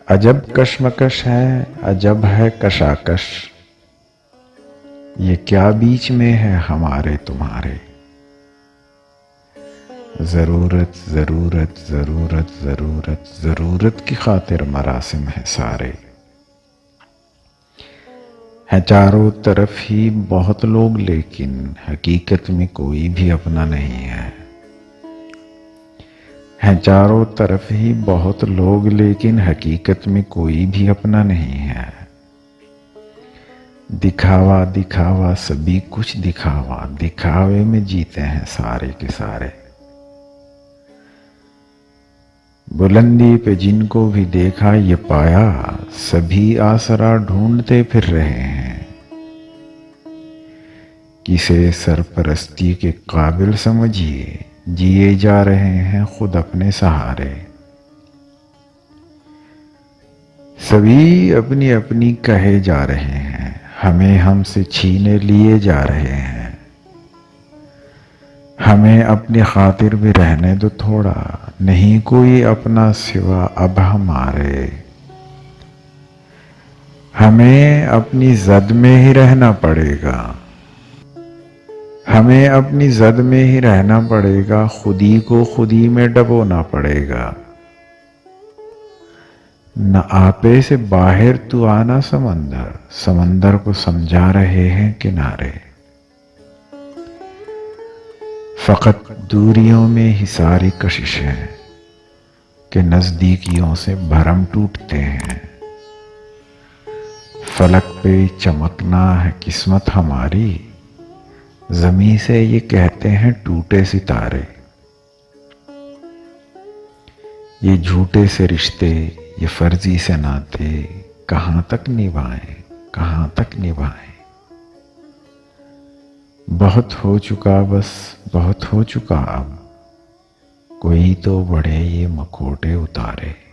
عجب کشمکش ہے، عجب ہے کشاکش، یہ کیا بیچ میں ہے ہمارے تمہارے؟ ضرورت ضرورت ضرورت ضرورت ضرورت کی خاطر مراسم ہے سارے، ہیں چاروں طرف ہی بہت لوگ لیکن حقیقت میں کوئی بھی اپنا نہیں ہے۔ ہیں چاروں طرف ہی بہت لوگ لیکن حقیقت میں کوئی بھی اپنا نہیں ہے۔ دکھاوا دکھاوا سبھی کچھ دکھاوا، دکھاوے میں جیتے ہیں سارے کے سارے۔ بلندی پہ جن کو بھی دیکھا یہ پایا، سبھی آسرا ڈھونڈتے پھر رہے ہیں۔ کسے سرپرستی کے قابل سمجھیے، جیے جا رہے ہیں خود اپنے سہارے۔ سبھی اپنی اپنی کہے جا رہے ہیں، ہمیں ہم سے چھینے لیے جا رہے ہیں۔ ہمیں اپنی خاطر بھی رہنے دو تھوڑا، نہیں کوئی اپنا سوا اب ہمارے۔ ہمیں اپنی زد میں ہی رہنا پڑے گا، ہمیں اپنی زد میں ہی رہنا پڑے گا، خودی کو خودی میں ڈبونا پڑے گا۔ نہ آپے سے باہر تو آنا سمندر، سمندر کو سمجھا رہے ہیں کنارے۔ فقط دوریوں میں ہی ساری کشش ہے کہ نزدیکیوں سے بھرم ٹوٹتے ہیں۔ فلک پہ چمکنا ہے قسمت ہماری، زمیں سے یہ کہتے ہیں ٹوٹے ستارے۔ یہ جھوٹے سے رشتے، یہ فرضی سے ناطے، کہاں تک نبھائیں کہاں تک نبھائیں؟ بہت ہو چکا بس بہت ہو چکا اب، کوئی تو بڑھے یہ مکھوٹے اتارے۔